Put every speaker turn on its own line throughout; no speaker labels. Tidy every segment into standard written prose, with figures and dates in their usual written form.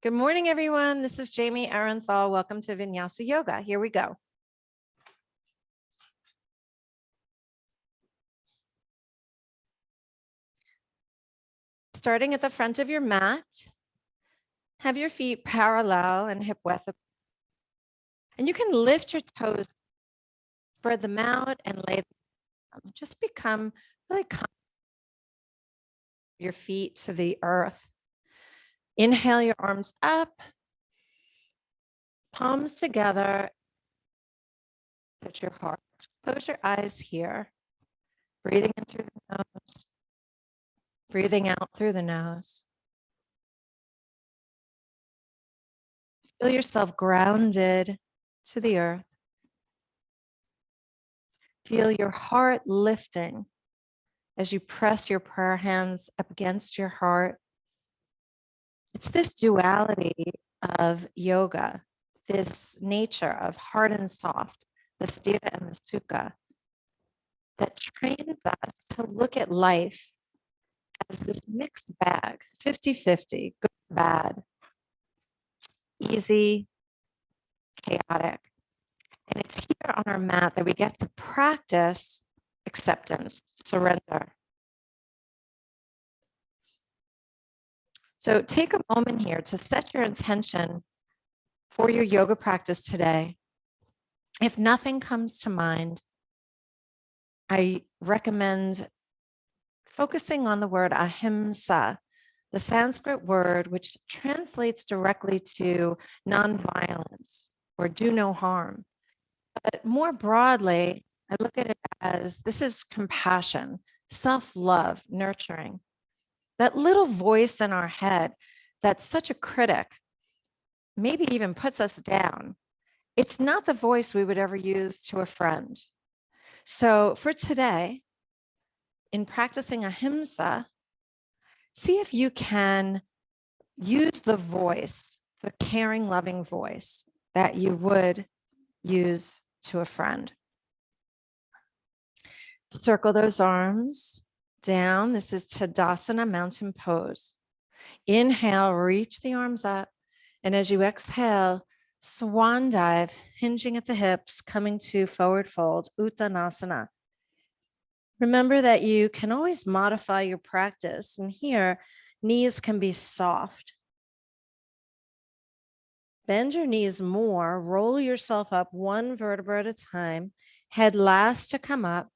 Good morning, everyone. This is Jamie Arenthal. Welcome to Vinyasa Yoga. Here we go. Starting at the front of your mat, have your feet parallel and hip width. And you can lift your toes, spread them out, and lay them. Just become really calm. Your feet to the earth. Inhale your arms up, palms together. Touch your heart. Close your eyes here. Breathing in through the nose. Breathing out through the nose. Feel yourself grounded to the earth. Feel your heart lifting as you press your prayer hands up against your heart. It's this duality of yoga, this nature of hard and soft, the sthira and the sukha, that trains us to look at life as this mixed bag, 50-50, good, bad, easy, chaotic. And it's here on our mat that we get to practice acceptance, surrender. So take a moment here to set your intention for your yoga practice today. If nothing comes to mind, I recommend focusing on the word ahimsa, the Sanskrit word which translates directly to nonviolence or do no harm. But more broadly, I look at it as this is compassion, self-love, nurturing. That little voice in our head that's such a critic, maybe even puts us down. It's not the voice we would ever use to a friend. So for today, in practicing ahimsa, see if you can use the voice, the caring, loving voice that you would use to a friend. Circle those arms down. This is Tadasana, mountain pose. Inhale, reach the arms up. And as you exhale, swan dive, hinging at the hips, coming to forward fold, Uttanasana. Remember that you can always modify your practice. And here, knees can be soft. Bend your knees more, roll yourself up one vertebra at a time, head last to come up,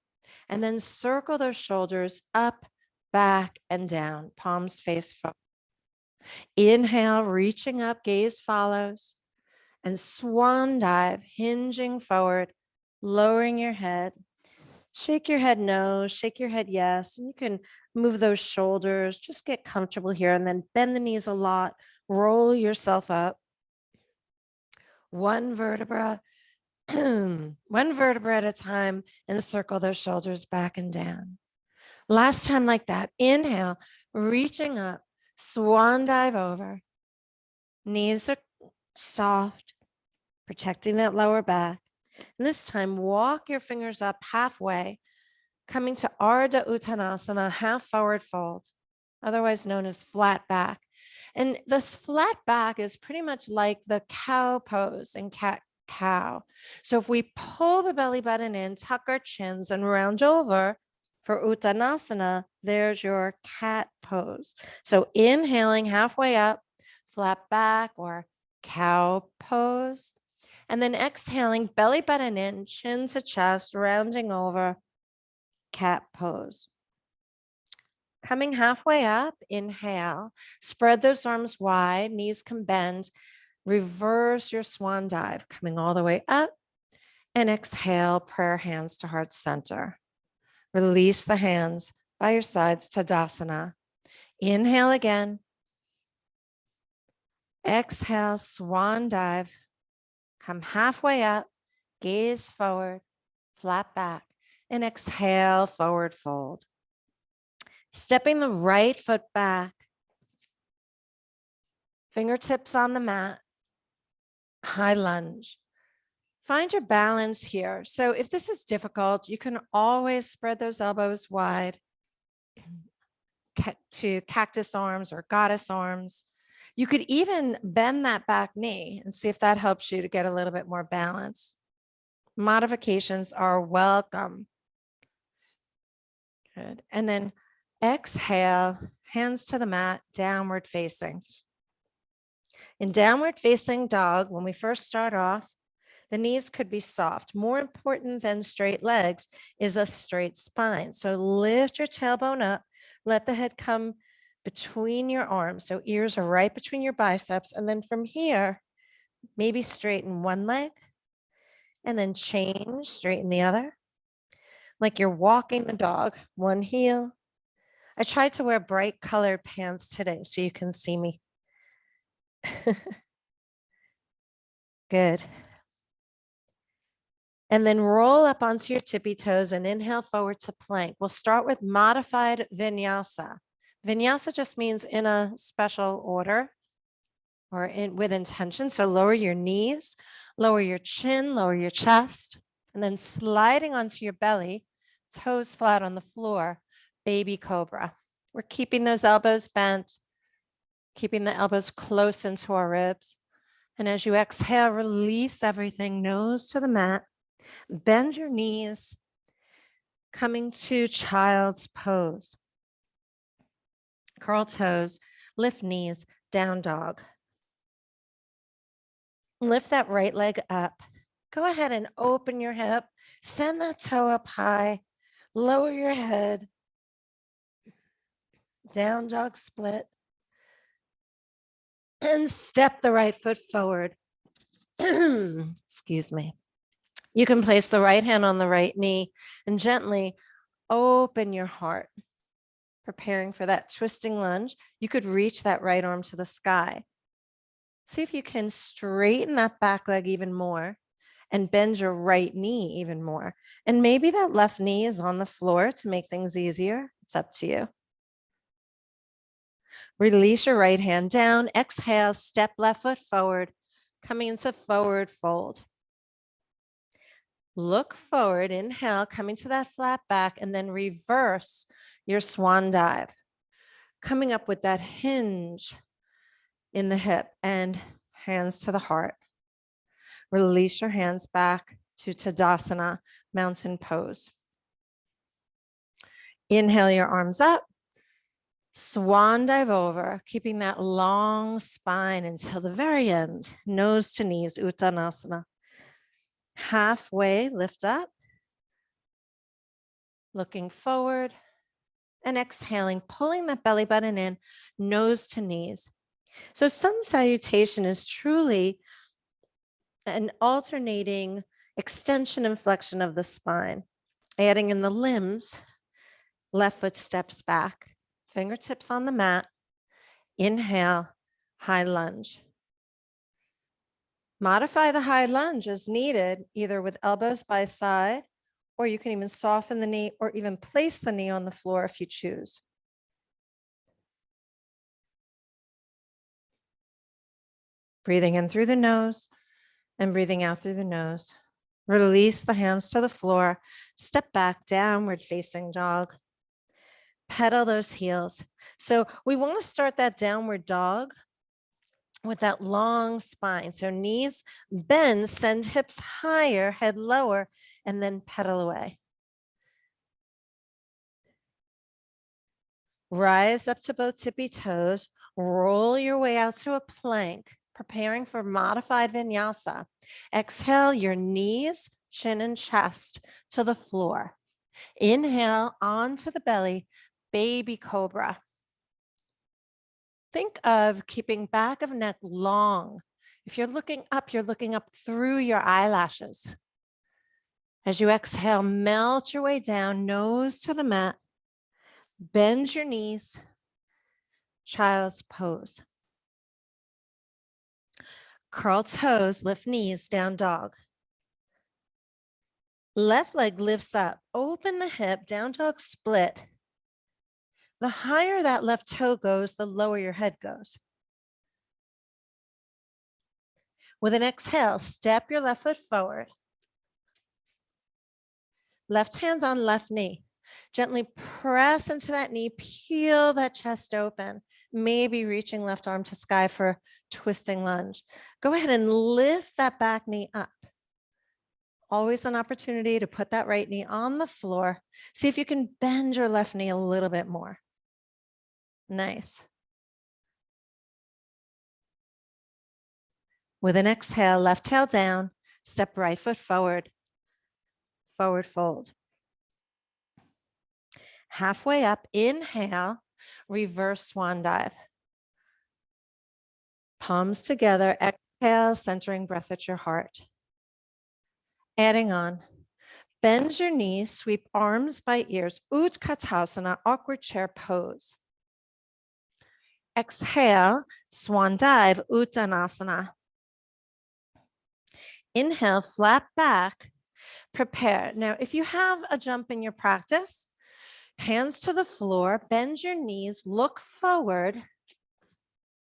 and then circle those shoulders up, back, and down, palms face forward. Inhale, reaching up, gaze follows, and swan dive, hinging forward, lowering your head. Shake your head no, shake your head yes, and you can move those shoulders, just get comfortable here, and then bend the knees a lot, roll yourself up. One vertebra at a time, and circle those shoulders back and down. Last time like that. Inhale, reaching up, swan dive over. Knees are soft, protecting that lower back. And this time, walk your fingers up halfway, coming to Ardha Uttanasana, half forward fold, otherwise known as flat back. And this flat back is pretty much like the cow pose in cat-cow. So if we pull the belly button in, tuck our chins, and round over for Uttanasana, there's your cat pose. So inhaling halfway up, flat back or cow pose. And then exhaling, belly button in, chin to chest, rounding over, cat pose. Coming halfway up, inhale, spread those arms wide, knees can bend, reverse your swan dive, coming all the way up, and exhale, prayer hands to heart center. Release the hands by your sides, Tadasana. Inhale again. Exhale, swan dive. Come halfway up, gaze forward, flat back, and exhale, forward fold. Stepping the right foot back, fingertips on the mat, high lunge. Find your balance here. So if this is difficult, you can always spread those elbows wide to cactus arms or goddess arms. You could even bend that back knee and see if that helps you to get a little bit more balance. Modifications are welcome. Good. And then exhale, hands to the mat, downward facing. In downward facing dog, when we first start off, the knees could be soft. More important than straight legs is a straight spine. So lift your tailbone up, let the head come between your arms. So ears are right between your biceps. And then from here, maybe straighten one leg and then change, straighten the other. Like you're walking the dog, one heel. I tried to wear bright colored pants today so you can see me. Good. And then roll up onto your tippy toes and inhale forward to plank. We'll start with modified vinyasa. Vinyasa just means in a special order or with intention. So lower your knees, lower your chin, lower your chest, and then sliding onto your belly, toes flat on the floor, baby cobra. We're keeping those elbows bent, keeping the elbows close into our ribs. And as you exhale, release everything, nose to the mat. Bend your knees, coming to child's pose. Curl toes, lift knees, down dog. Lift that right leg up. Go ahead and open your hip. Send that toe up high. Lower your head. Down dog split. And step the right foot forward. Excuse me. You can place the right hand on the right knee and gently open your heart. Preparing for that twisting lunge, you could reach that right arm to the sky. See if you can straighten that back leg even more and bend your right knee even more. And maybe that left knee is on the floor to make things easier. It's up to you. Release your right hand down. Exhale, step left foot forward, coming into forward fold. Look forward, inhale, coming to that flat back, and then reverse your swan dive. Coming up with that hinge in the hip and hands to the heart. Release your hands back to Tadasana, mountain pose. Inhale your arms up. Swan dive over, keeping that long spine until the very end. Nose to knees, Uttanasana. Halfway, lift up. Looking forward and exhaling, pulling that belly button in, nose to knees. So sun salutation is truly an alternating extension and flexion of the spine. Adding in the limbs, left foot steps back, fingertips on the mat. Inhale, high lunge. Modify the high lunge as needed, either with elbows by side, or you can even soften the knee or even place the knee on the floor if you choose. Breathing in through the nose and breathing out through the nose. Release the hands to the floor. Step back, downward facing dog. Pedal those heels. So we want to start that downward dog with that long spine. So knees bend, send hips higher, head lower, and then pedal away. Rise up to both tippy toes. Roll your way out to a plank, preparing for modified vinyasa. Exhale your knees, chin, and chest to the floor. Inhale onto the belly, baby cobra. Think of keeping back of neck long. If you're looking up through your eyelashes. As you exhale, melt your way down, nose to the mat. Bend your knees, child's pose. Curl toes, lift knees, down dog. Left leg lifts up, open the hip, down dog split. The higher that left toe goes, the lower your head goes. With an exhale, step your left foot forward. Left hand on left knee. Gently press into that knee, peel that chest open. maybe reaching left arm to sky for twisting lunge. Go ahead and lift that back knee up. Always an opportunity to put that right knee on the floor. See if you can bend your left knee a little bit more. Nice. With an exhale, left tail down, step right foot forward, forward fold. Halfway up, inhale, reverse swan dive. Palms together, exhale, centering breath at your heart. Adding on, bend your knees, sweep arms by ears, Utkatasana, awkward chair pose. Exhale, swan dive, Uttanasana. Inhale, flat back, prepare. Now, if you have a jump in your practice, hands to the floor, bend your knees, look forward,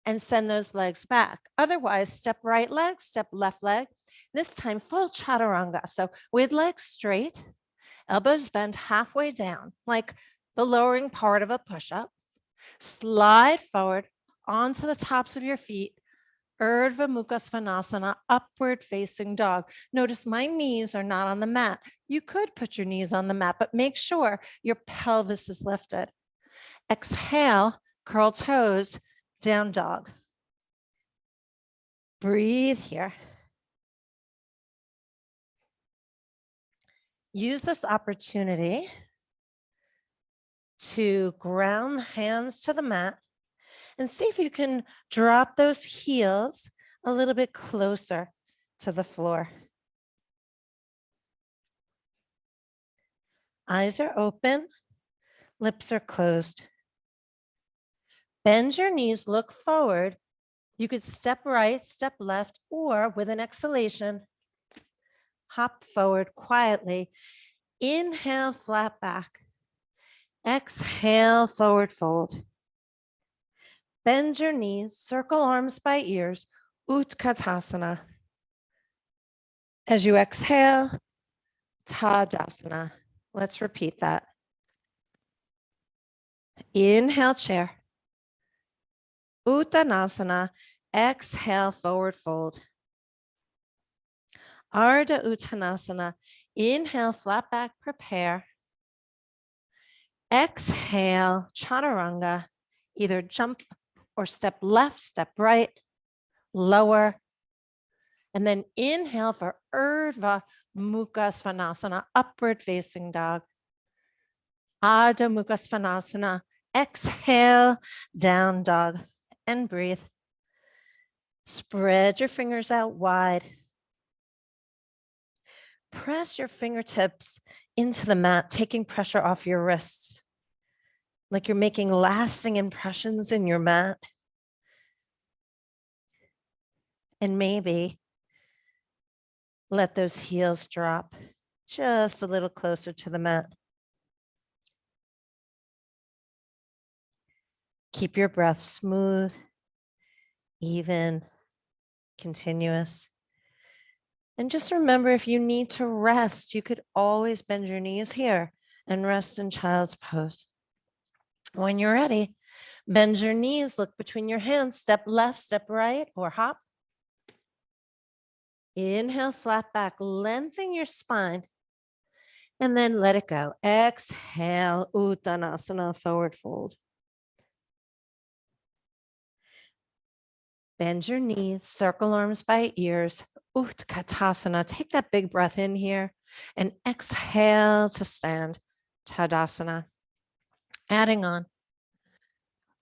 and send those legs back. Otherwise, step right leg, step left leg. This time, full chaturanga. So with legs straight, elbows bent halfway down, like the lowering part of a push-up. Slide forward onto the tops of your feet. Urdhva Mukha Svanasana, upward facing dog. Notice my knees are not on the mat. You could put your knees on the mat, but make sure your pelvis is lifted. Exhale, curl toes, down dog. Breathe here. Use this opportunity to ground the hands to the mat and see if you can drop those heels a little bit closer to the floor. Eyes are open, lips are closed. Bend your knees, look forward. You could step right, step left, or with an exhalation, hop forward quietly. Inhale, flat back. Exhale, forward fold. Bend your knees, circle arms by ears, Utkatasana. As you exhale, Tadasana. Let's repeat that. Inhale, chair. Uttanasana. Exhale, forward fold. Ardha Uttanasana. Inhale, flat back, prepare. Exhale, chaturanga. Either jump or step left, step right, lower. And then inhale for Urdhva Mukha Svanasana, upward facing dog. Adho Mukha Svanasana. Exhale, down dog, and breathe. Spread your fingers out wide. Press your fingertips into the mat, taking pressure off your wrists, like you're making lasting impressions in your mat. And maybe let those heels drop just a little closer to the mat. Keep your breath smooth, even, continuous. And just remember, if you need to rest, you could always bend your knees here and rest in child's pose. When you're ready, bend your knees, look between your hands, step left, step right, or hop. Inhale, flat back, lengthen your spine, and then let it go. Exhale, Uttanasana, forward fold. Bend your knees, circle arms by ears, Utkatasana. Take that big breath in here and exhale to stand, Tadasana. Adding on,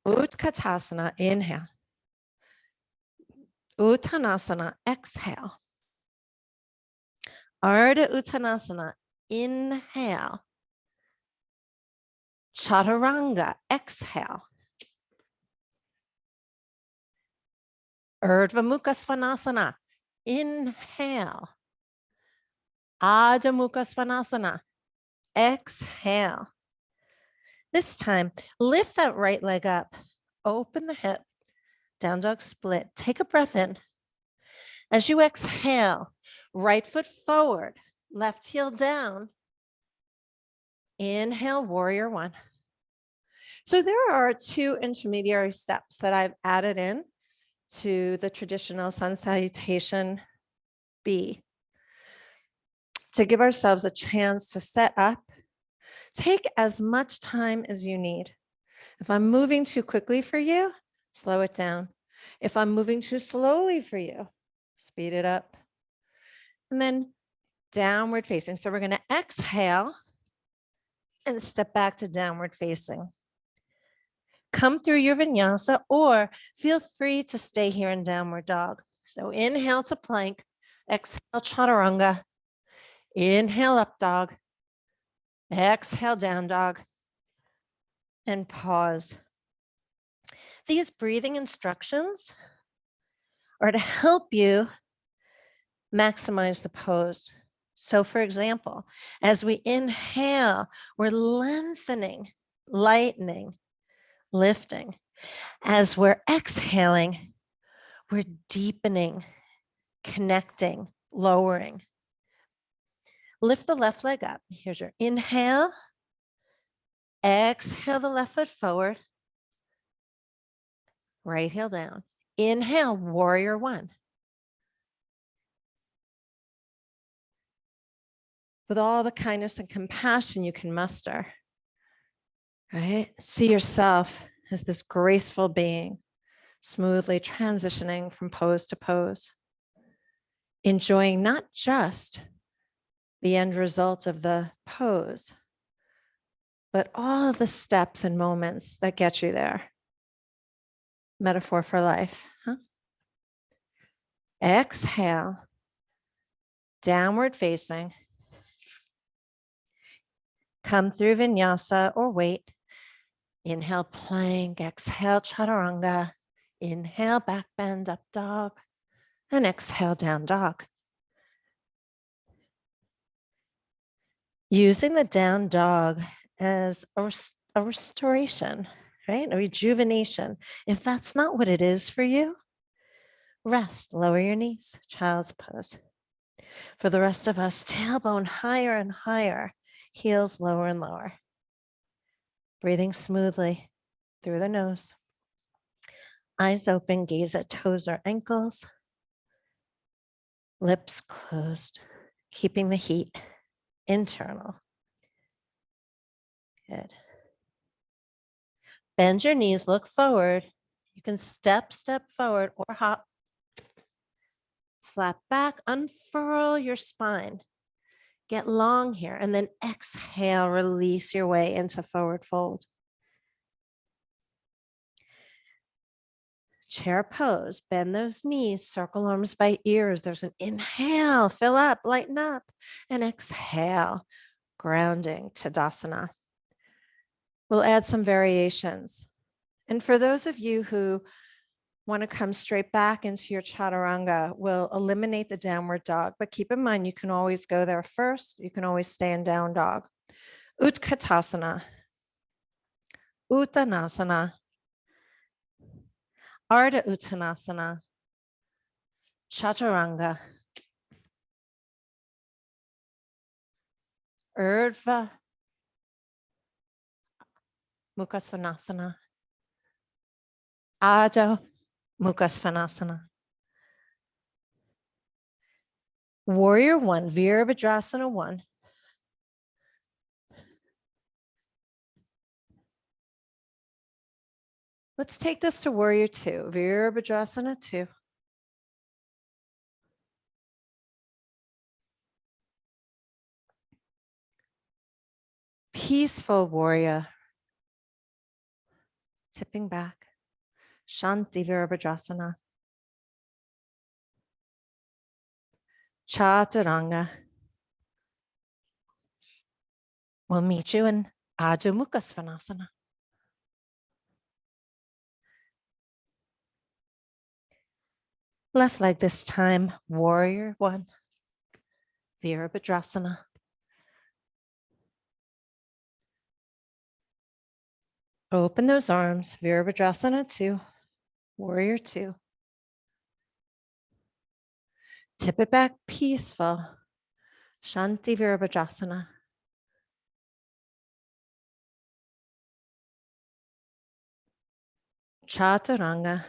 Utkatasana, inhale. Uttanasana, exhale. Ardha Uttanasana, inhale. Chaturanga, exhale. Urdhva Mukha Svanasana, inhale. Adho Mukha Svanasana, exhale. This time, lift that right leg up, open the hip, down dog split. Take a breath in. As you exhale, right foot forward, left heel down. Inhale, warrior one. So there are two intermediary steps that I've added in to the traditional sun salutation B to give ourselves a chance to set up. Take as much time as you need. If I'm moving too quickly for you, slow it down. If I'm moving too slowly for you, speed it up. And then downward facing. So we're going to exhale and step back to downward facing. Come through your vinyasa or feel free to stay here in downward dog. So inhale to plank, exhale chaturanga, inhale up dog, exhale down dog, and pause. These breathing instructions are to help you maximize the pose. So for example, as we inhale, we're lengthening, lightening, lifting. As we're exhaling, we're deepening, connecting, lowering. Lift the left leg up. Here's your inhale. Exhale the left foot forward. Right heel down. Inhale, warrior one. With all the kindness and compassion you can muster, right? See yourself as this graceful being, smoothly transitioning from pose to pose, enjoying not just the end result of the pose, but all the steps and moments that get you there. Metaphor for life, huh? Exhale, downward facing. Come through vinyasa or wait. Inhale, plank. Exhale, chaturanga. Inhale, back bend, up dog. And exhale, down dog. Using the down dog as a restoration, right? A rejuvenation. If that's not what it is for you, rest, lower your knees, child's pose. For the rest of us, tailbone higher and higher, heels lower and lower. Breathing smoothly through the nose. Eyes open, gaze at toes or ankles. Lips closed, keeping the heat internal. Good. Bend your knees, look forward. You can step forward or hop. Flat back, unfurl your spine. Get long here and then exhale, release your way into forward fold. Chair pose, bend those knees, circle arms by ears. There's an inhale, fill up, lighten up, and exhale, grounding Tadasana. We'll add some variations. And for those of you who want to come straight back into your chaturanga, we'll eliminate the downward dog, but keep in mind, you can always go there first. You can always stay in down dog. Utkatasana, Uttanasana, Ardha Uttanasana, Chaturanga, Urdhva Mukha Svanasana, Adho Mukha Svanasana. Warrior one, Virabhadrasana one. Let's take this to warrior two, Virabhadrasana two. Peaceful warrior. Tipping back. Shanti Virabhadrasana. Chaturanga. We'll meet you in Adho Mukha Svanasana. Left leg this time, warrior one, Virabhadrasana. Open those arms, Virabhadrasana two, warrior two. Tip it back, peaceful, Shanti Virabhadrasana. Chaturanga.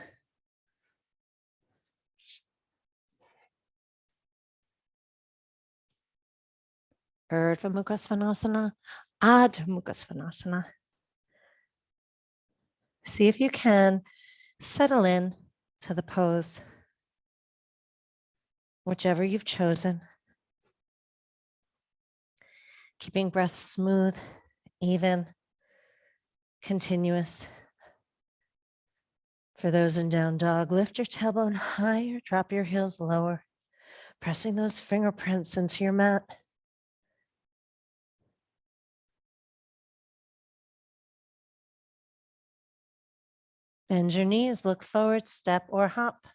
Urdhva Mukha Svanasana, Adho Mukha Svanasana. See if you can settle in to the pose, whichever you've chosen. Keeping breath smooth, even, continuous. For those in down dog, lift your tailbone higher, drop your heels lower, pressing those fingerprints into your mat. Bend your knees, look forward, step or hop.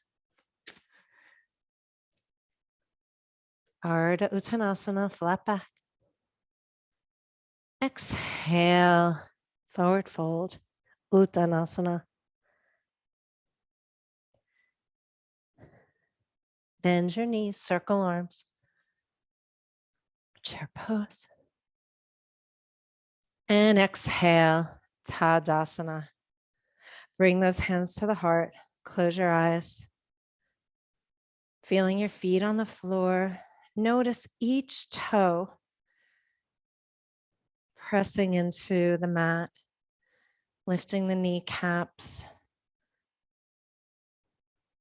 Ardha Uttanasana, flat back. Exhale, forward fold, Uttanasana. Bend your knees, circle arms. Chair pose. And exhale, Tadasana. Bring those hands to the heart. Close your eyes. Feeling your feet on the floor. Notice each toe pressing into the mat, lifting the kneecaps,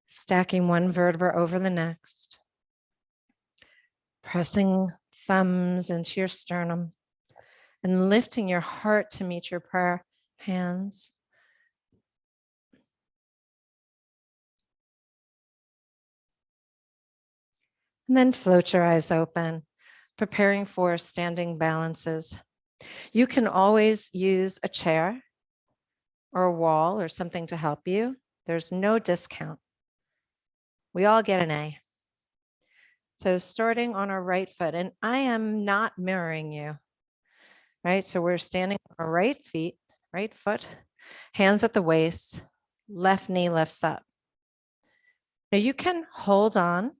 stacking one vertebra over the next, pressing thumbs into your sternum, and lifting your heart to meet your prayer hands. And then float your eyes open, preparing for standing balances. You can always use a chair or a wall or something to help you. There's no discount. We all get an A. So starting on our right foot, and I am not mirroring you, right? So we're standing on our right foot, hands at the waist, left knee lifts up. Now you can hold on,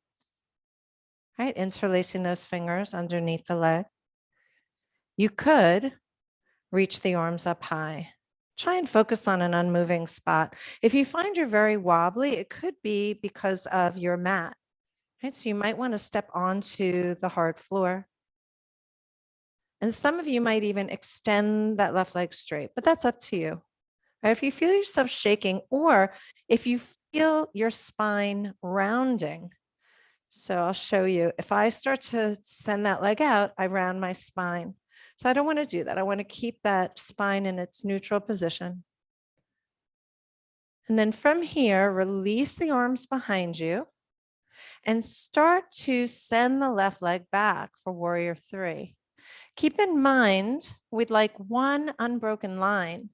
right? Interlacing those fingers underneath the leg. You could reach the arms up high. Try and focus on an unmoving spot. If you find you're very wobbly, it could be because of your mat. Right? So you might want to step onto the hard floor. And some of you might even extend that left leg straight, but that's up to you. Right? If you feel yourself shaking, or if you feel your spine rounding. So I'll show you. If I start to send that leg out, I round my spine. So I don't want to do that. I want to keep that spine in its neutral position. And then from here, release the arms behind you and start to send the left leg back for warrior three. Keep in mind, we'd like one unbroken line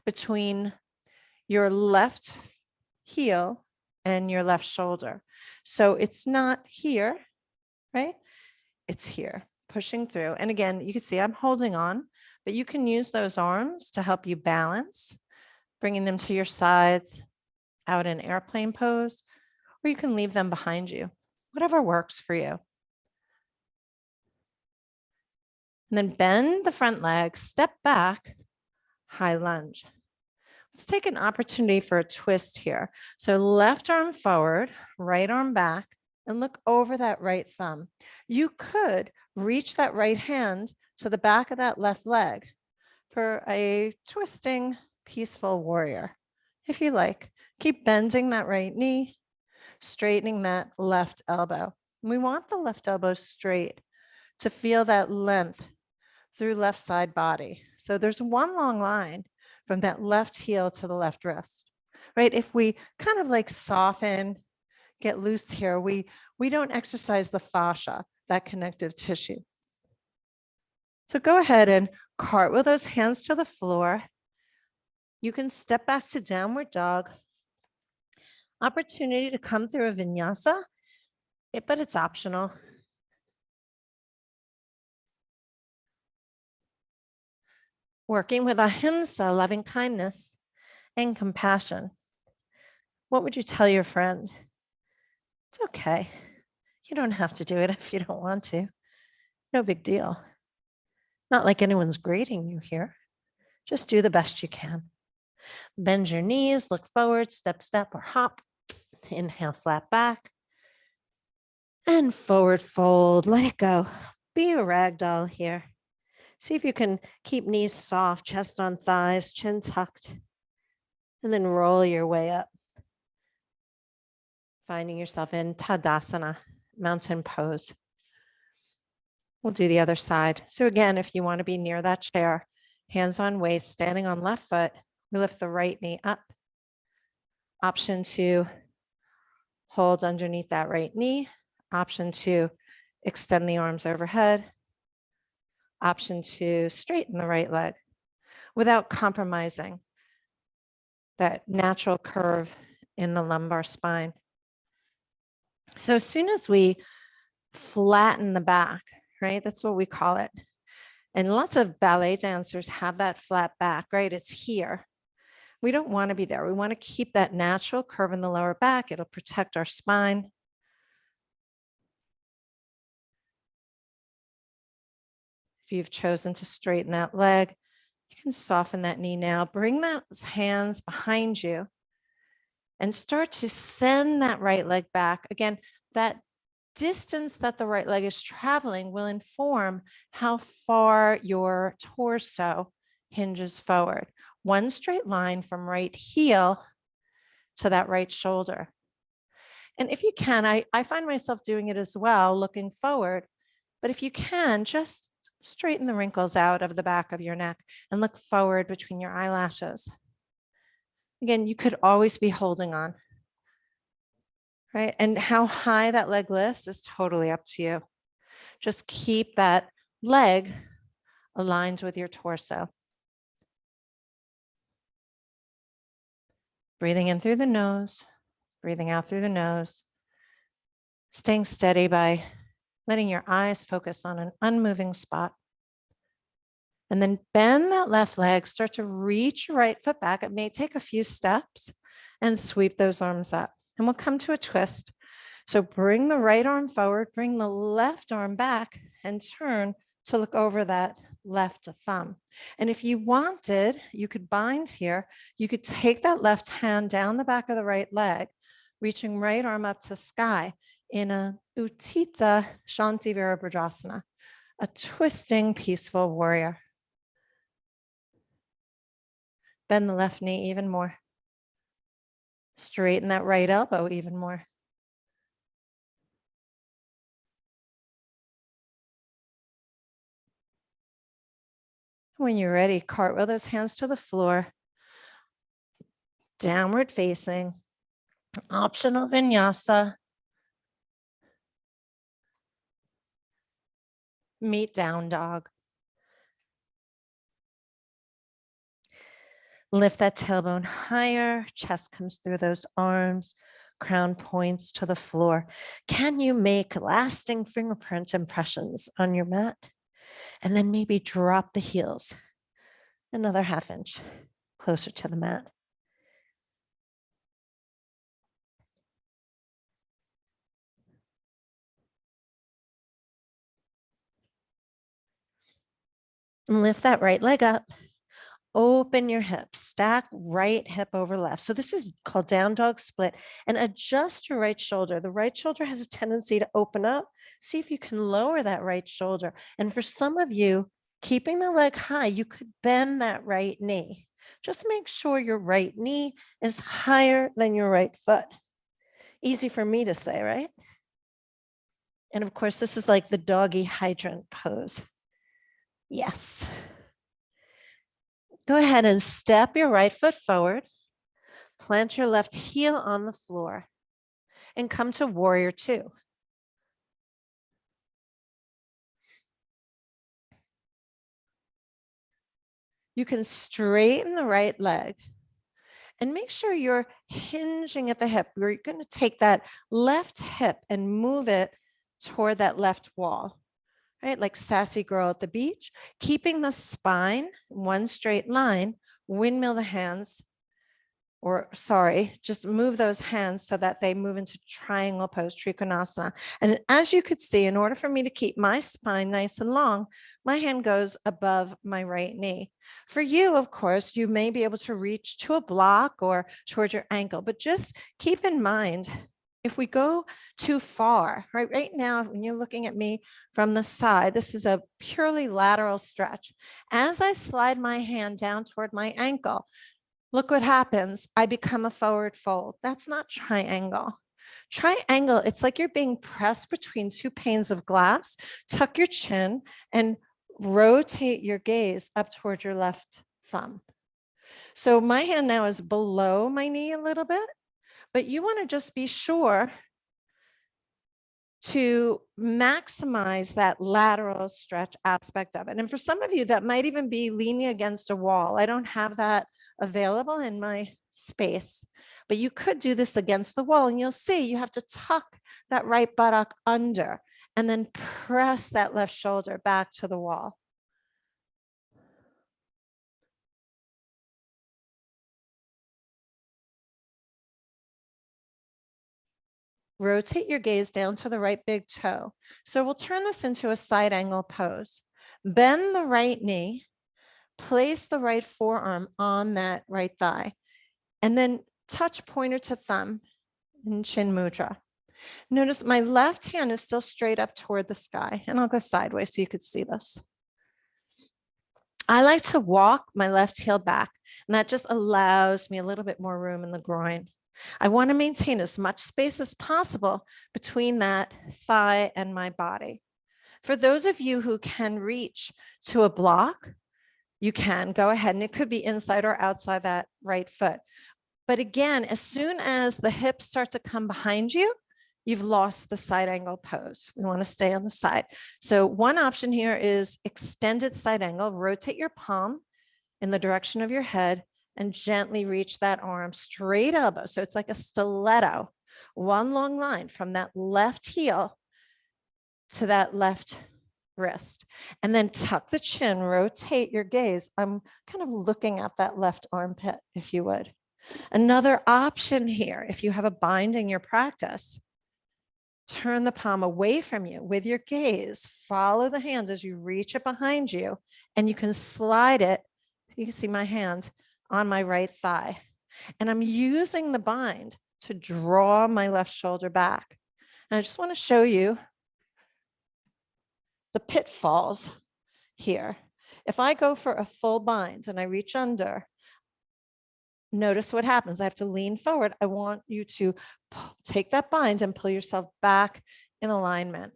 between your left heel and your left shoulder. So it's not here, right? It's here, pushing through. And again, you can see I'm holding on, but you can use those arms to help you balance, bringing them to your sides, out in airplane pose, or you can leave them behind you, whatever works for you. And then bend the front leg, step back, high lunge. Let's take an opportunity for a twist here. So left arm forward, right arm back, and look over that right thumb. You could reach that right hand to the back of that left leg for a twisting, peaceful warrior, if you like. Keep bending that right knee, straightening that left elbow. We want the left elbow straight to feel that length through left side body. So there's one long line from that left heel to the left wrist, right? If we kind of like soften, get loose here, we don't exercise the fascia, that connective tissue. So go ahead and cartwheel those hands to the floor. You can step back to downward dog. Opportunity to come through a vinyasa, but it's optional. Working with ahimsa, loving kindness and compassion. What would you tell your friend? It's okay. You don't have to do it if you don't want to. No big deal. Not like anyone's grading you here. Just do the best you can. Bend your knees, look forward, step, step, or hop. Inhale, flat back. And forward fold, let it go. Be a rag doll here. See if you can keep knees soft, chest on thighs, chin tucked. And then roll your way up. Finding yourself in Tadasana, mountain pose. We'll do the other side. So again, if you want to be near that chair, hands on waist, standing on left foot, we lift the right knee up. Option 2, hold underneath that right knee. Option 2, extend the arms overhead. Option 2, straighten the right leg without compromising that natural curve in the lumbar spine. So as soon as we flatten the back, right, that's what we call it. And lots of ballet dancers have that flat back, right? It's here. We don't want to be there. We want to keep that natural curve in the lower back. It'll protect our spine. If you've chosen to straighten that leg, you can soften that knee now. Bring those hands behind you and start to send that right leg back. Again, that distance that the right leg is traveling will inform how far your torso hinges forward. One straight line from right heel to that right shoulder. And if you can, I find myself doing it as well, looking forward. But if you can, just straighten the wrinkles out of the back of your neck and look forward between your eyelashes. Again, you could always be holding on, right? And how high that leg lifts is totally up to you. Just keep that leg aligned with your torso. Breathing in through the nose, breathing out through the nose, staying steady by letting your eyes focus on an unmoving spot. And then bend that left leg, start to reach your right foot back. It may take a few steps and sweep those arms up. And we'll come to a twist. So bring the right arm forward, bring the left arm back and turn to look over that left thumb. And if you wanted, you could bind here. You could take that left hand down the back of the right leg, reaching right arm up to sky in a Utthita Shanti Virabhadrasana, a twisting peaceful warrior. Bend the left knee even more. Straighten that right elbow even more. When you're ready, cartwheel those hands to the floor. Downward facing. Optional vinyasa. Meet down dog. Lift that tailbone higher. Chest comes through those arms. Crown points to the floor. Can you make lasting fingerprint impressions on your mat? And then maybe drop the heels another ½ inch closer to the mat. And lift that right leg up. Open your hips, stack right hip over left. So this is called down dog split, and adjust your right shoulder. The right shoulder has a tendency to open up. See if you can lower that right shoulder. And for some of you, keeping the leg high, you could bend that right knee. Just make sure your right knee is higher than your right foot. Easy for me to say, right? And of course, this is like the doggy hydrant pose. Yes. Go ahead and step your right foot forward. Plant your left heel on the floor and come to warrior 2. You can straighten the right leg and make sure you're hinging at the hip. You're going to take that left hip and move it toward that left wall, right? Like sassy girl at the beach, keeping the spine one straight line, windmill the hands, or sorry, just move those hands so that they move into triangle pose, Trikonasana. And as you could see, in order for me to keep my spine nice and long, my hand goes above my right knee. For you, of course, you may be able to reach to a block or towards your ankle, but just keep in mind, if we go too far, right now, when you're looking at me from the side, this is a purely lateral stretch. As I slide my hand down toward my ankle, look what happens. I become a forward fold. That's not triangle. Triangle, it's like you're being pressed between two panes of glass. Tuck your chin and rotate your gaze up toward your left thumb. So my hand now is below my knee a little bit, but you want to just be sure to maximize that lateral stretch aspect of it. And for some of you, that might even be leaning against a wall. I don't have that available in my space, but you could do this against the wall, and you'll see you have to tuck that right buttock under and then press that left shoulder back to the wall. Rotate your gaze down to the right big toe. So we'll turn this into a side angle pose. Bend the right knee, place the right forearm on that right thigh, and then touch pointer to thumb in chin mudra. Notice my left hand is still straight up toward the sky, and I'll go sideways so you could see this. I like to walk my left heel back, and that just allows me a little bit more room in the groin. I want to maintain as much space as possible between that thigh and my body. For those of you who can reach to a block, you can go ahead, and it could be inside or outside that right foot. But again, as soon as the hips start to come behind you, you've lost the side angle pose. We want to stay on the side. So one option here is extended side angle. Rotate your palm in the direction of your head and gently reach that arm straight elbow. So it's like a stiletto, one long line from that left heel to that left wrist. And then tuck the chin, rotate your gaze. I'm kind of looking at that left armpit, if you would. Another option here, if you have a bind in your practice, turn the palm away from you with your gaze. Follow the hand as you reach it behind you, and you can slide it. You can see my hand on my right thigh. And I'm using the bind to draw my left shoulder back. And I just want to show you the pitfalls here. If I go for a full bind and I reach under, notice what happens. I have to lean forward. I want you to take that bind and pull yourself back in alignment.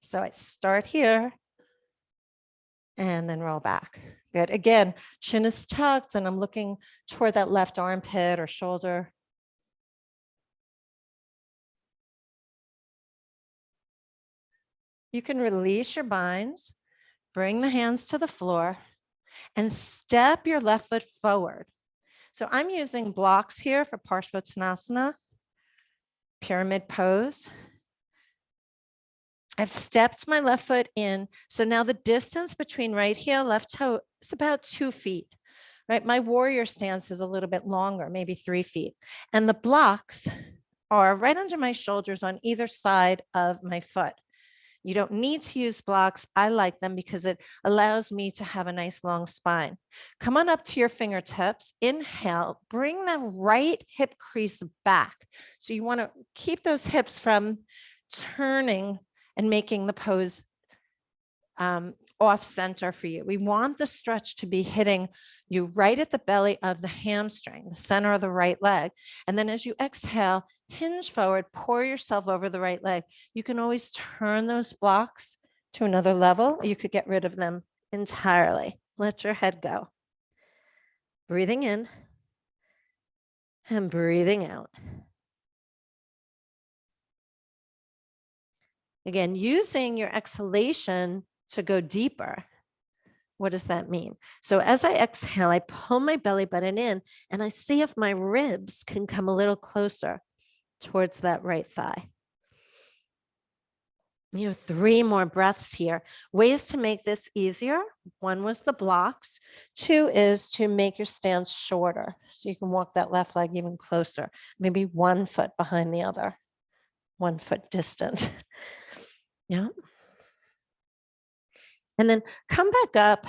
So I start here and then roll back. Good. Again, chin is tucked and I'm looking toward that left armpit or shoulder. You can release your binds, bring the hands to the floor, and step your left foot forward. So I'm using blocks here for Parshvottanasana, pyramid pose. I've stepped my left foot in. So now the distance between right heel, left toe is about 2 feet, right? My warrior stance is a little bit longer, maybe 3 feet. And the blocks are right under my shoulders on either side of my foot. You don't need to use blocks. I like them because it allows me to have a nice long spine. Come on up to your fingertips. Inhale, bring the right hip crease back. So you want to keep those hips from turning and making the pose off center for you. We want the stretch to be hitting you right at the belly of the hamstring, the center of the right leg. And then as you exhale, hinge forward, pour yourself over the right leg. You can always turn those blocks to another level. Or you could get rid of them entirely. Let your head go. Breathing in and breathing out. Again, using your exhalation to go deeper. What does that mean? So as I exhale, I pull my belly button in and I see if my ribs can come a little closer towards that right thigh. You have 3 more breaths here. Ways to make this easier. 1 was the blocks. 2 is to make your stance shorter. So you can walk that left leg even closer, maybe 1 foot behind the other, 1 foot distant. Yeah. And then come back up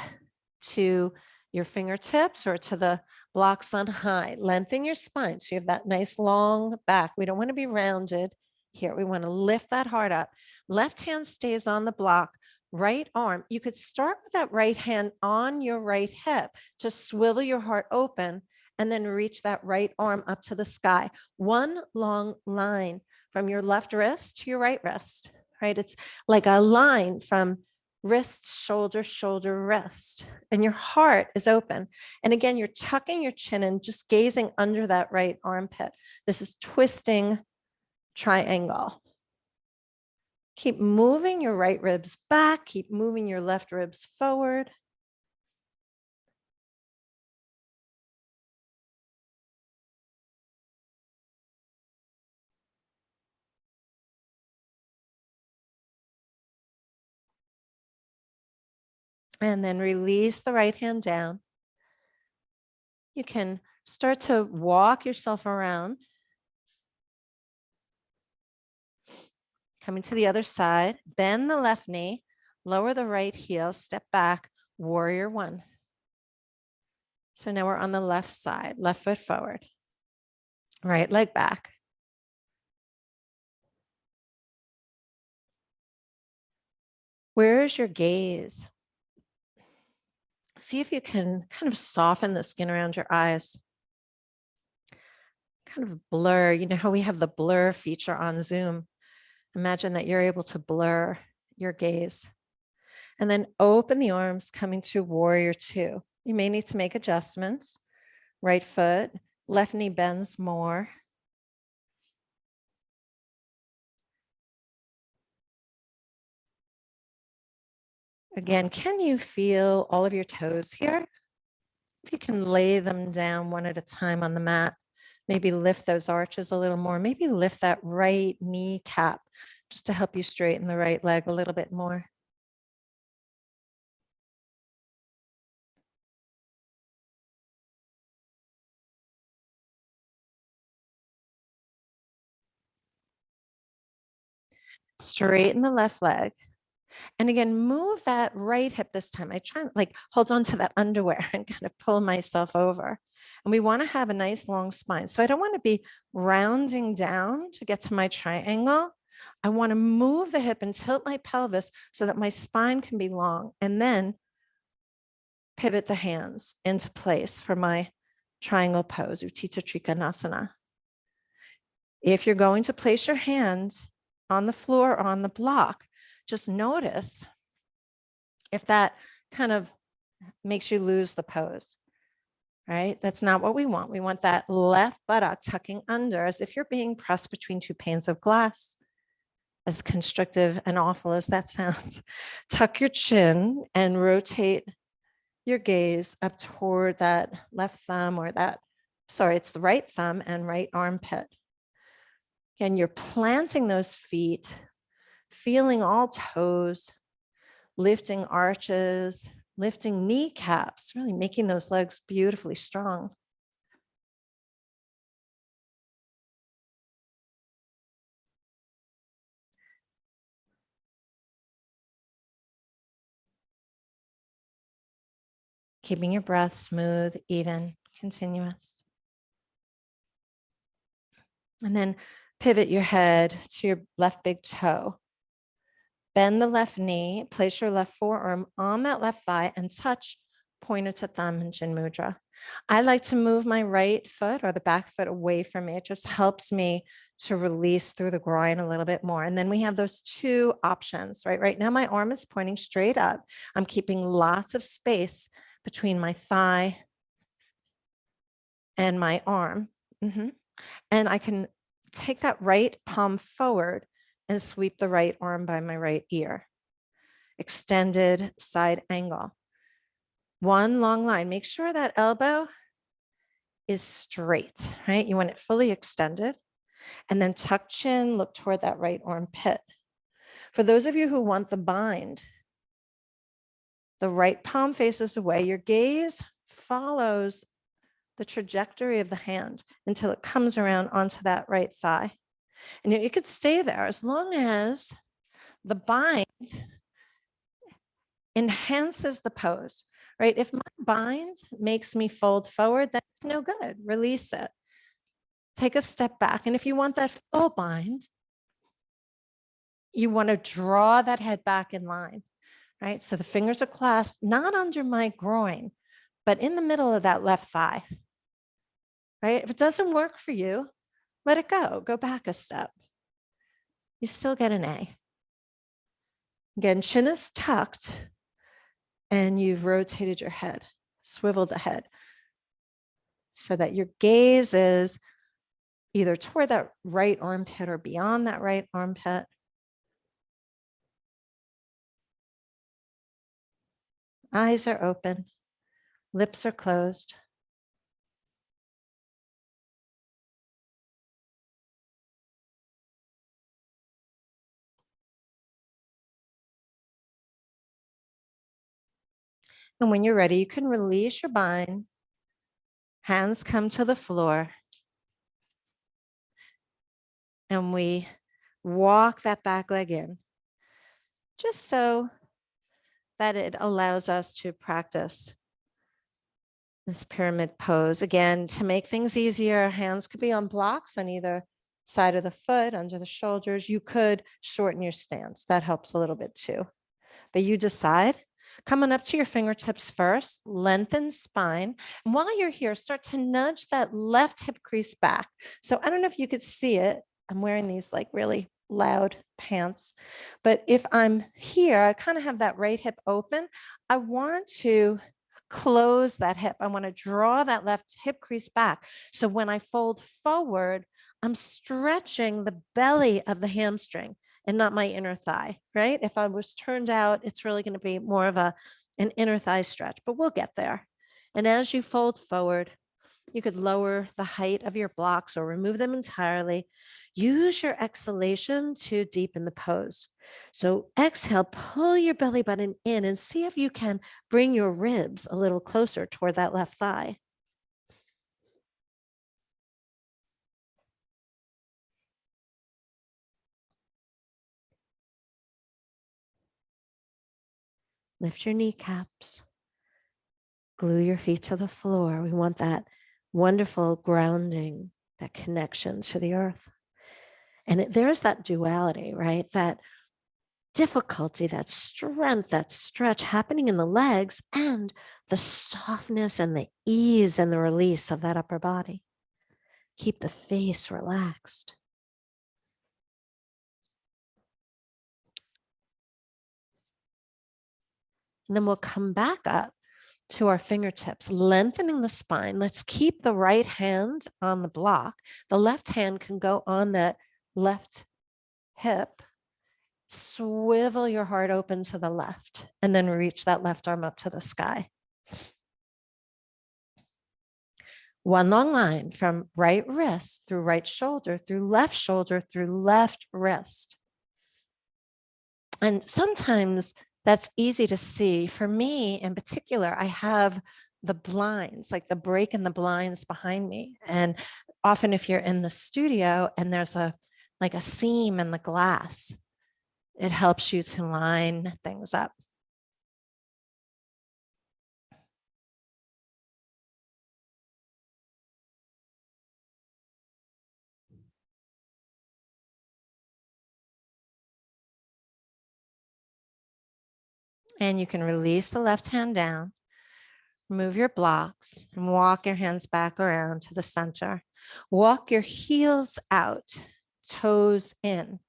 to your fingertips or to the blocks on high. Lengthen your spine so you have that nice long back. We don't want to be rounded here. We want to lift that heart up. Left hand stays on the block. Right arm, you could start with that right hand on your right hip to swivel your heart open and then reach that right arm up to the sky. One long line from your left wrist to your right wrist, right? It's like a line from wrist, shoulder, shoulder, wrist, and your heart is open. And again, you're tucking your chin and just gazing under that right armpit. This is twisting triangle. Keep moving your right ribs back. Keep moving your left ribs forward. And then release the right hand down. You can start to walk yourself around. Coming to the other side, bend the left knee, lower the right heel, step back, warrior 1. So now we're on the left side, left foot forward, right leg back. Where is your gaze? See if you can kind of soften the skin around your eyes. Kind of blur. You know how we have the blur feature on Zoom? Imagine that you're able to blur your gaze. And then open the arms, coming to warrior 2. You may need to make adjustments. Right foot, left knee bends more. Again, can you feel all of your toes here? If you can lay them down one at a time on the mat, maybe lift those arches a little more, maybe lift that right kneecap just to help you straighten the right leg a little bit more. Straighten the left leg. And again, move that right hip this time. I try and like hold on to that underwear and kind of pull myself over. And we want to have a nice long spine. So I don't want to be rounding down to get to my triangle. I want to move the hip and tilt my pelvis so that my spine can be long, and then pivot the hands into place for my triangle pose, Utthita Trikonasana. If you're going to place your hands on the floor or on the block, just notice if that kind of makes you lose the pose, right? That's not what we want. We want that left buttock tucking under as if you're being pressed between 2 panes of glass. As constrictive and awful as that sounds, tuck your chin and rotate your gaze up toward that left thumb or that, sorry, it's the right thumb and right armpit. And you're planting those feet, feeling all toes, lifting arches, lifting kneecaps, really making those legs beautifully strong. Keeping your breath smooth, even, continuous. And then pivot your head to your left big toe. Bend the left knee, place your left forearm on that left thigh and touch pointer to thumb in Chin Mudra. I like to move my right foot or the back foot away from me. It just helps me to release through the groin a little bit more. And then we have those 2 options, right? Right now, my arm is pointing straight up. I'm keeping lots of space between my thigh and my arm. And I can take that right palm forward and sweep the right arm by my right ear. Extended side angle. One long line. Make sure that elbow is straight, right? You want it fully extended. And then tuck chin, look toward that right armpit. For those of you who want the bind, the right palm faces away. Your gaze follows the trajectory of the hand until it comes around onto that right thigh. And you could stay there as long as the bind enhances the pose, right? If my bind makes me fold forward, that's no good. Release it. Take a step back. And if you want that full bind, you want to draw that head back in line, right? So the fingers are clasped, not under my groin, but in the middle of that left thigh, right? If it doesn't work for you, let it go. Go back a step. You still get an A. Again, chin is tucked and you've rotated your head, swiveled the head so that your gaze is either toward that right armpit or beyond that right armpit. Eyes are open, lips are closed. And when you're ready, you can release your bind. Hands come to the floor. And we walk that back leg in, just so that it allows us to practice this pyramid pose. Again, to make things easier, hands could be on blocks on either side of the foot, under the shoulders. You could shorten your stance. That helps a little bit too. But you decide. Come on up to your fingertips first, lengthen spine. And while you're here, start to nudge that left hip crease back. So I don't know if you could see it. I'm wearing these like really loud pants, but if I'm here, I kind of have that right hip open. I want to close that hip. I want to draw that left hip crease back. So when I fold forward, I'm stretching the belly of the hamstring and not my inner thigh, right? If I was turned out, it's really going to be more of an inner thigh stretch, but we'll get there. And as you fold forward, you could lower the height of your blocks or remove them entirely. Use your exhalation to deepen the pose. So exhale, pull your belly button in and see if you can bring your ribs a little closer toward that left thigh. Lift your kneecaps. Glue your feet to the floor. We want that wonderful grounding, that connection to the earth. And there's that duality, right? That difficulty, that strength, that stretch happening in the legs, and the softness and the ease and the release of that upper body. Keep the face relaxed. And then we'll come back up to our fingertips, lengthening the spine. Let's keep the right hand on the block. The left hand can go on that left hip. Swivel your heart open to the left and then reach that left arm up to the sky. One long line from right wrist through right shoulder, through left wrist. And sometimes that's easy to see. For me in particular, I have the blinds, like the break in the blinds behind me. And often if you're in the studio and there's like a seam in the glass, it helps you to line things up. And you can release the left hand down, move your blocks, and walk your hands back around to the center. Walk your heels out, toes in.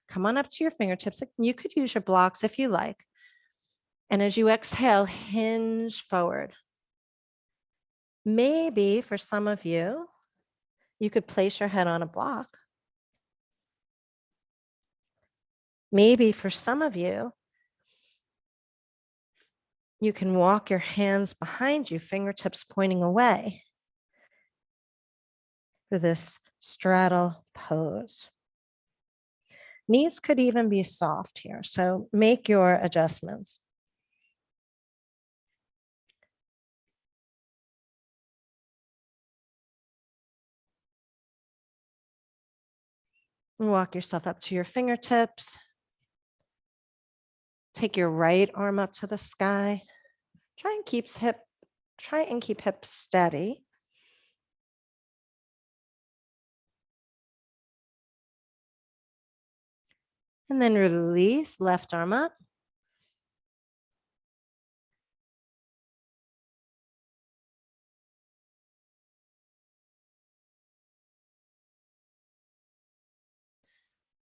Come on up to your fingertips. You could use your blocks if you like. And as you exhale, hinge forward. Maybe for some of you, you could place your head on a block. Maybe for some of you, you can walk your hands behind you, fingertips pointing away for this straddle pose. Knees could even be soft here, so make your adjustments. Walk yourself up to your fingertips. Take your right arm up to the sky. Try and keep hips steady. And then release, left arm up.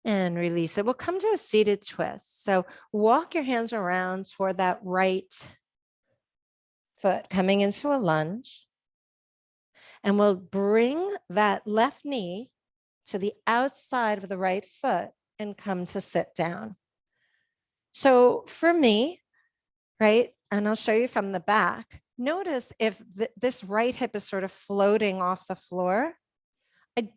And release it. We'll come to a seated twist. So walk your hands around toward that right foot, coming into a lunge. And we'll bring that left knee to the outside of the right foot and come to sit down. So for me, right, and I'll show you from the back, notice if this right hip is sort of floating off the floor,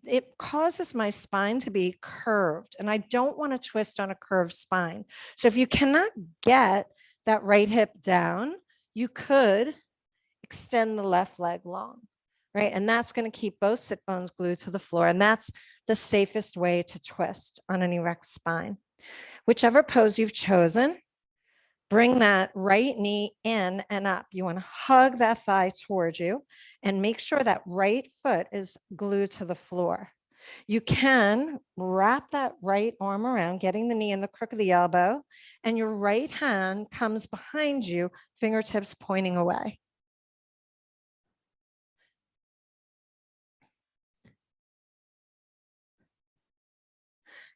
it causes my spine to be curved, and I don't want to twist on a curved spine. So if you cannot get that right hip down, you could extend the left leg long, right? And that's going to keep both sit bones glued to the floor, and that's the safest way to twist on an erect spine. Whichever pose you've chosen, bring that right knee in and up. You want to hug that thigh towards you and make sure that right foot is glued to the floor. You can wrap that right arm around, getting the knee in the crook of the elbow, and your right hand comes behind you, fingertips pointing away.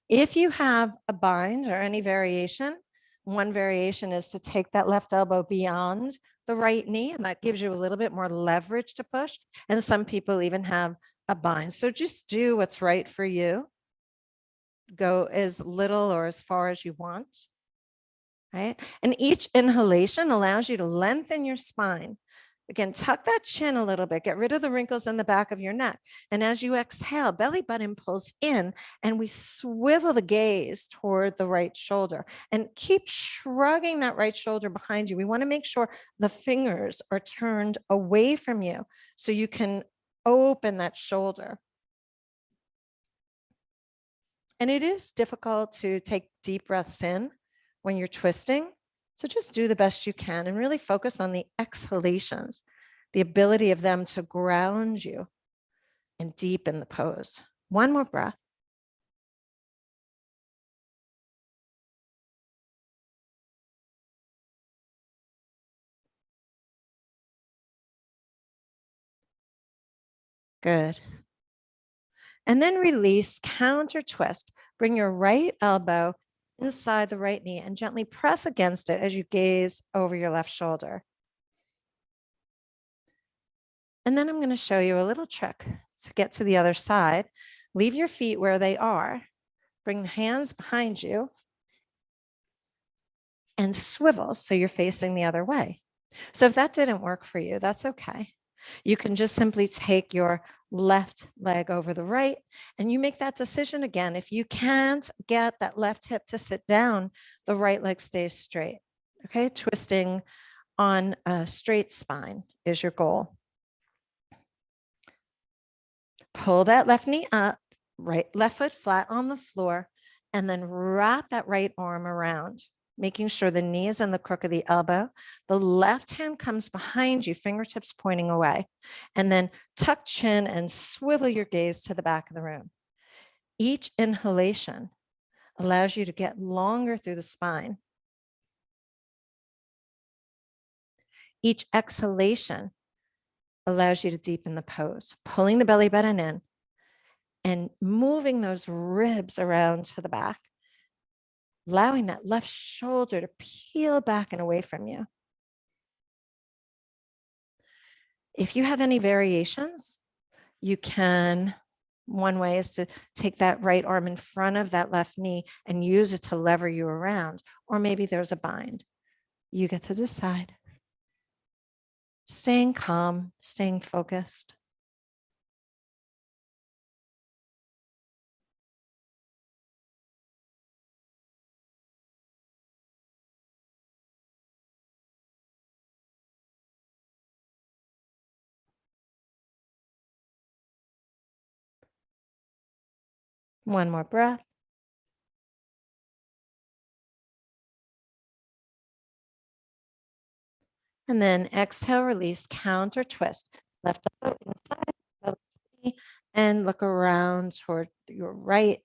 If you have a bind or any variation, one variation is to take that left elbow beyond the right knee, and that gives you a little bit more leverage to push. And some people even have a bind. So just do what's right for you. Go as little or as far as you want, right? And each inhalation allows you to lengthen your spine. Again, tuck that chin a little bit, get rid of the wrinkles in the back of your neck. And as you exhale, belly button pulls in and we swivel the gaze toward the right shoulder and keep shrugging that right shoulder behind you. We want to make sure the fingers are turned away from you so you can open that shoulder. And it is difficult to take deep breaths in when you're twisting. So just do the best you can and really focus on the exhalations, the ability of them to ground you and deepen the pose. One more breath. Good. And then release, counter twist. Bring your right elbow inside the right knee and gently press against it as you gaze over your left shoulder. And then I'm going to show you a little trick to get to the other side. Leave your feet where they are. Bring the hands behind you and swivel so you're facing the other way. So if that didn't work for you, that's okay. You can just simply take your left leg over the right and you make that decision again. If you can't get that left hip to sit down, the right leg stays straight. Okay, twisting on a straight spine is your goal. Pull that left knee up, left foot flat on the floor, and then wrap that right arm around, making sure the knee is in the crook of the elbow. The left hand comes behind you, fingertips pointing away, and then tuck chin and swivel your gaze to the back of the room. Each inhalation allows you to get longer through the spine. Each exhalation allows you to deepen the pose, pulling the belly button in and moving those ribs around to the back, allowing that left shoulder to peel back and away from you. If you have any variations, you can, one way is to take that right arm in front of that left knee and use it to lever you around, or maybe there's a bind. You get to decide. Staying calm, staying focused. One more breath. And then exhale, release, counter twist. Left elbow inside, left knee, and look around toward your right.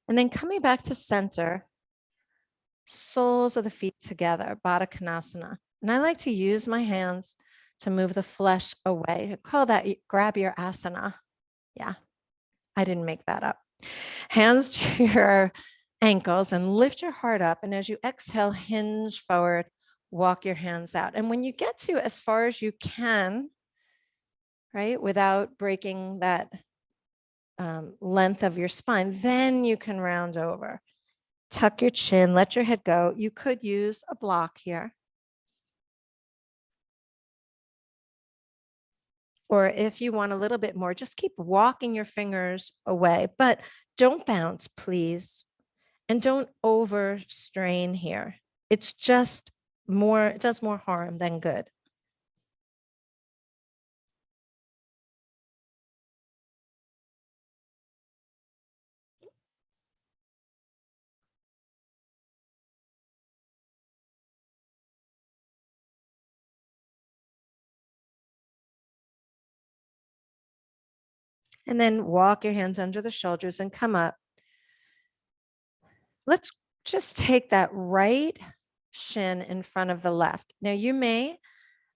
And then coming back to center, soles of the feet together, Baddha Konasana. And I like to use my hands to move the flesh away. I call that grab your asana. Yeah, I didn't make that up. Hands to your ankles and lift your heart up. And as you exhale, hinge forward, walk your hands out. And when you get to as far as you can, right, without breaking that length of your spine, then you can round over. Tuck your chin, let your head go. You could use a block here. Or if you want a little bit more, just keep walking your fingers away, but don't bounce, please. And don't overstrain here. It's just more, it does more harm than good. And then walk your hands under the shoulders and come up. Let's just take that right shin in front of the left. Now you may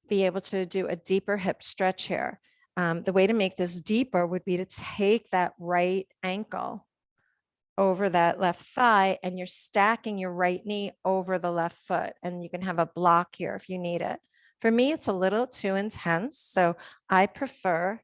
be able to do a deeper hip stretch here. The way to make this deeper would be to take that right ankle over that left thigh and you're stacking your right knee over the left foot, and you can have a block here if you need it. For me, it's a little too intense, so I prefer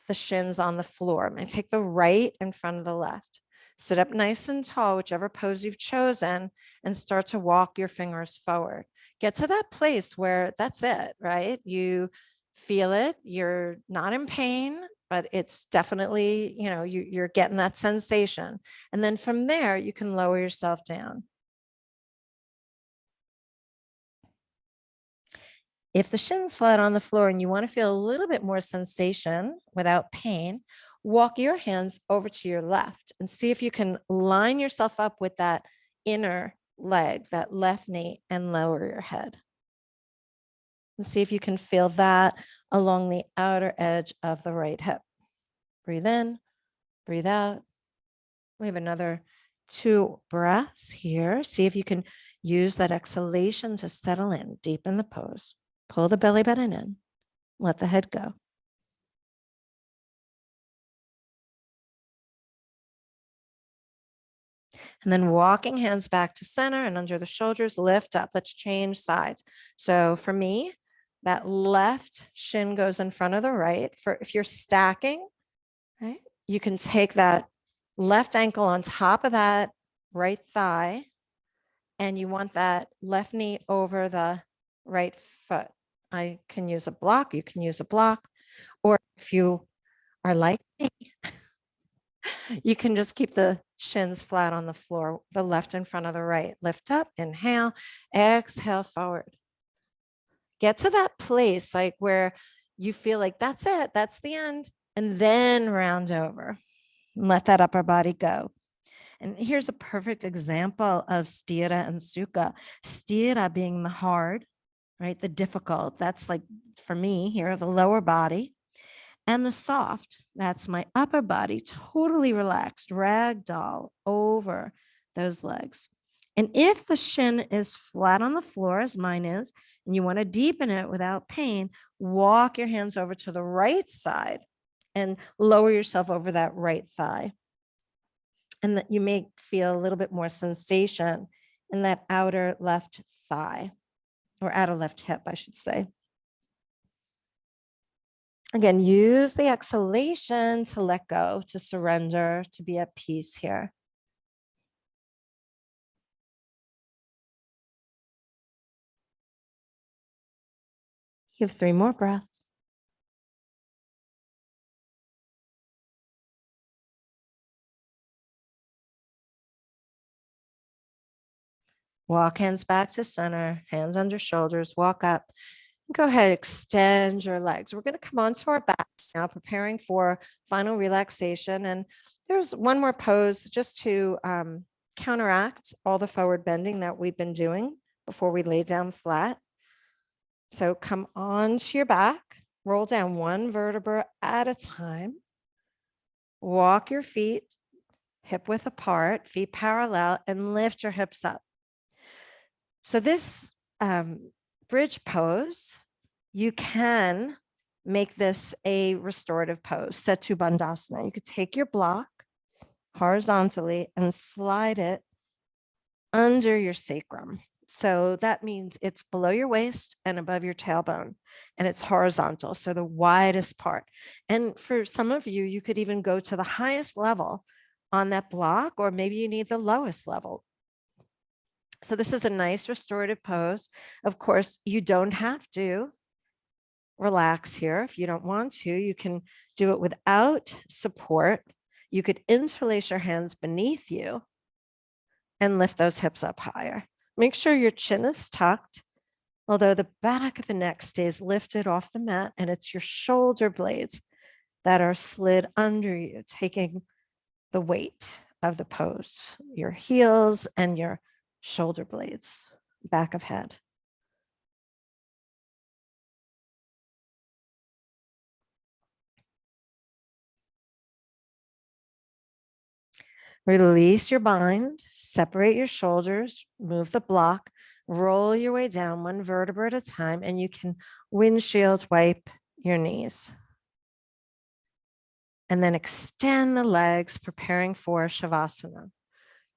the shins on the floor. I'm going to take the right in front of the left. Sit up nice and tall, whichever pose you've chosen, and start to walk your fingers forward. Get to that place where that's it, right? You feel it. You're not in pain, but it's definitely, you're getting that sensation. And then from there, you can lower yourself down. If the shin's flat on the floor and you want to feel a little bit more sensation without pain, walk your hands over to your left and see if you can line yourself up with that inner leg, that left knee, and lower your head. And see if you can feel that along the outer edge of the right hip. Breathe in, breathe out. We have another 2 breaths here. See if you can use that exhalation to settle in, deepen the pose. Pull the belly button in, let the head go. And then walking hands back to center and under the shoulders, lift up. Let's change sides. So for me, that left shin goes in front of the right. For if you're stacking, right, you can take that left ankle on top of that right thigh, and you want that left knee over the right foot. I can use a block, you can use a block, or if you are like me, you can just keep the shins flat on the floor, the left in front of the right. Lift up, inhale, exhale forward. Get to that place like where you feel like that's it, that's the end, and then round over. Let that upper body go. And here's a perfect example of sthira and sukha. Sthira being the hard, right? The difficult. That's like for me here, the lower body. And the soft, that's my upper body, totally relaxed, ragdoll over those legs. And if the shin is flat on the floor, as mine is, and you want to deepen it without pain, walk your hands over to the right side and lower yourself over that right thigh. And that you may feel a little bit more sensation in that outer left thigh, or outer left hip, I should say. Again, use the exhalation to let go, to surrender, to be at peace here. You have 3 more breaths. Walk hands back to center, hands under shoulders, walk up. Go ahead, extend your legs. We're going to come onto our backs now, preparing for final relaxation. And there's one more pose just to counteract all the forward bending that we've been doing before we lay down flat. So come onto your back, roll down one vertebra at a time. Walk your feet hip width apart, feet parallel, and lift your hips up. So this bridge pose, you can make this a restorative pose, Setu Bandhasana. You could take your block horizontally and slide it under your sacrum. So that means it's below your waist and above your tailbone, and it's horizontal, so the widest part. And for some of you, you could even go to the highest level on that block, or maybe you need the lowest level. So this is a nice restorative pose. Of course, you don't have to relax here. If you don't want to, you can do it without support. You could interlace your hands beneath you and lift those hips up higher. Make sure your chin is tucked, although the back of the neck stays lifted off the mat, and it's your shoulder blades that are slid under you, taking the weight of the pose, your heels and your shoulder blades, back of head. Release your bind, separate your shoulders, move the block, roll your way down one vertebra at a time, and you can windshield wipe your knees. And then extend the legs, preparing for Shavasana.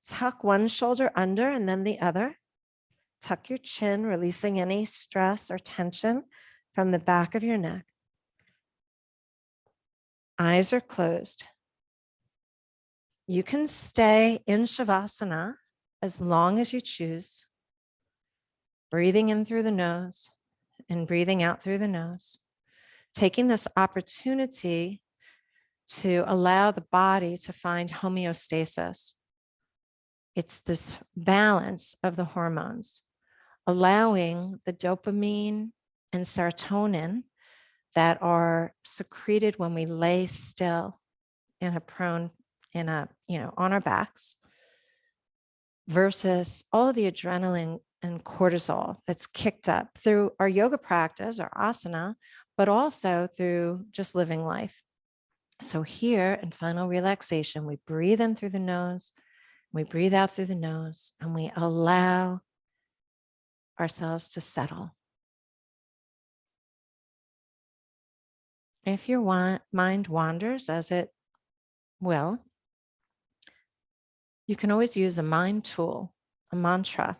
Tuck one shoulder under and then the other. Tuck your chin, releasing any stress or tension from the back of your neck. Eyes are closed. You can stay in Shavasana as long as you choose, breathing in through the nose and breathing out through the nose, taking this opportunity to allow the body to find homeostasis. It's this balance of the hormones, allowing the dopamine and serotonin that are secreted when we lay still in a prone, on our backs, versus all of the adrenaline and cortisol that's kicked up through our yoga practice, our asana, but also through just living life. So here in final relaxation, we breathe in through the nose, we breathe out through the nose, and we allow ourselves to settle. If your mind wanders, as it will, you can always use a mind tool, a mantra.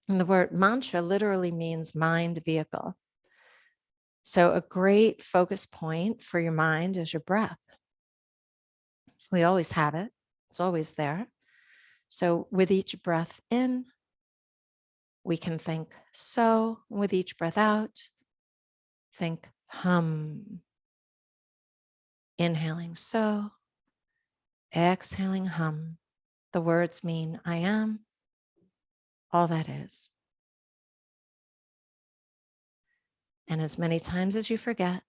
And the word mantra literally means mind vehicle. So a great focus point for your mind is your breath. We always have it. It's always there. So with each breath in, we can think so. With each breath out, think hum. Inhaling so, exhaling hum. The words mean I am all that is. And as many times as you forget,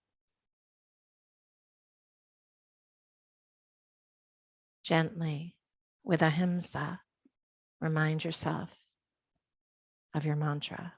gently, with ahimsa, remind yourself of your mantra.